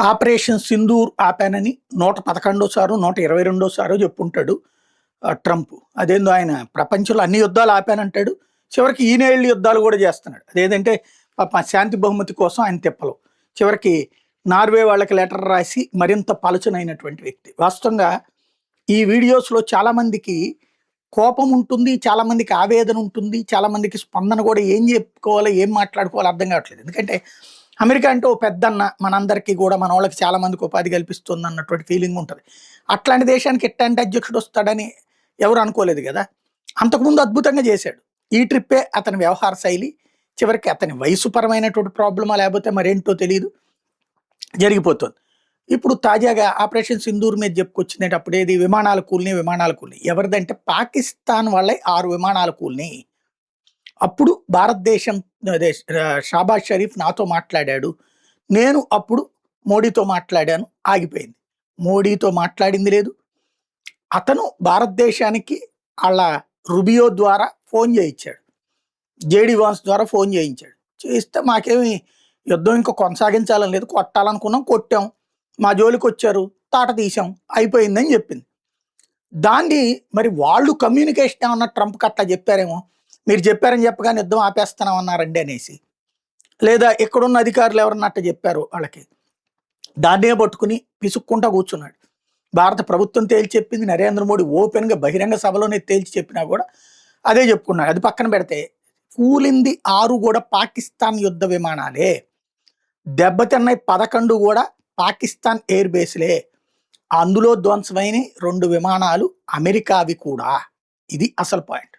Operation Sindoor ఆపానని 111 122 చెప్పుంటాడు Trump. అదేందో ఆయన ప్రపంచంలో అన్ని యుద్ధాలు ఆపానంటాడు. చివరికి ఈనేళ్ళు యుద్ధాలు కూడా చేస్తున్నాడు. అదేంటంటే పాపం శాంతి బహుమతి కోసం ఆయన తిప్పలు. చివరికి నార్వే వాళ్ళకి లెటర్ రాసి మరింత పలుచనైనటువంటి వ్యక్తి. వాస్తవంగా ఈ వీడియోస్‌లో చాలామందికి కోపం ఉంటుంది, చాలామందికి ఆవేదన ఉంటుంది, చాలామందికి స్పందన కూడా ఏం చెప్పుకోవాలో, ఏం మాట్లాడుకోవాలో అర్థం కావట్లేదు. ఎందుకంటే అమెరికా అంటే ఓ పెద్దన్న, మనందరికీ కూడా మనోళ్ళకి చాలా మందికి ఉపాధి కల్పిస్తుంది అన్నటువంటి ఫీలింగ్ ఉంటది. అట్లాంటి దేశానికి ఎట్లాంటి అధ్యక్షుడు వస్తాడని ఎవరు అనుకోలేదు కదా! అంతకుముందు అద్భుతంగా చేశాడు. ఈ ట్రిప్పే అతని వ్యవహార శైలి. చివరికి అతని వయసుపరమైనటువంటి ప్రాబ్లమా లేకపోతే మరేంటో తెలీదు. జరిగిపోతుంది. ఇప్పుడు తాజాగా ఆపరేషన్ సింధూర్ మీద చెప్పుకొచ్చినప్పుడు ఏది విమానాలు కూలినాయి. ఎవరిదంటే పాకిస్తాన్ వాళ్ళే 6 విమానాలు కూలినాయి. అప్పుడు భారతదేశం అదే షాబాజ్ షరీఫ్ నాతో మాట్లాడాడు. నేను అప్పుడు మోడీతో మాట్లాడాను. ఆగిపోయింది. మోడీతో మాట్లాడింది లేదు. అతను భారతదేశానికి ఆళ్ళ రుబియో ద్వారా ఫోన్ చేయించాడు. జేడీ వాన్స్ ద్వారా ఫోన్ చేయించాడు. చేయిస్తే మాకేమి యుద్ధం ఇంకా కొనసాగించాలని లేదు. కొట్టాలనుకున్నాం, కొట్టాం. మా జోలికొచ్చారు, తాట తీసాం, అయిపోయిందని చెప్పింది. దాన్ని మరి వాళ్ళు కమ్యూనికేషన్ ఏమన్నా ట్రంప్‌కి అట్లా చెప్పారేమో. మీరు చెప్పారని చెప్పగానే యుద్ధం ఆపేస్తున్నామన్నారండి అనేసి. లేదా ఇక్కడున్న అధికారులు ఎవరన్నా అట్ట చెప్పారు వాళ్ళకి. దాన్నే పట్టుకుని పిసుక్కుంటా కూర్చున్నాడు. భారత ప్రభుత్వం తేల్చి చెప్పింది. నరేంద్ర మోడీ ఓపెన్‌గా బహిరంగ సభలోనే తేల్చి చెప్పినా కూడా అదే చెప్పుకున్నాడు. అది పక్కన పెడితే కూలింది 6 కూడా పాకిస్తాన్ యుద్ధ విమానాలే. దెబ్బతిన్నాయి 11 కూడా పాకిస్తాన్ ఎయిర్ బేస్‌లే. అందులో ధ్వంసమైన 2 విమానాలు అమెరికావి కూడా. ఇది అసలు పాయింట్.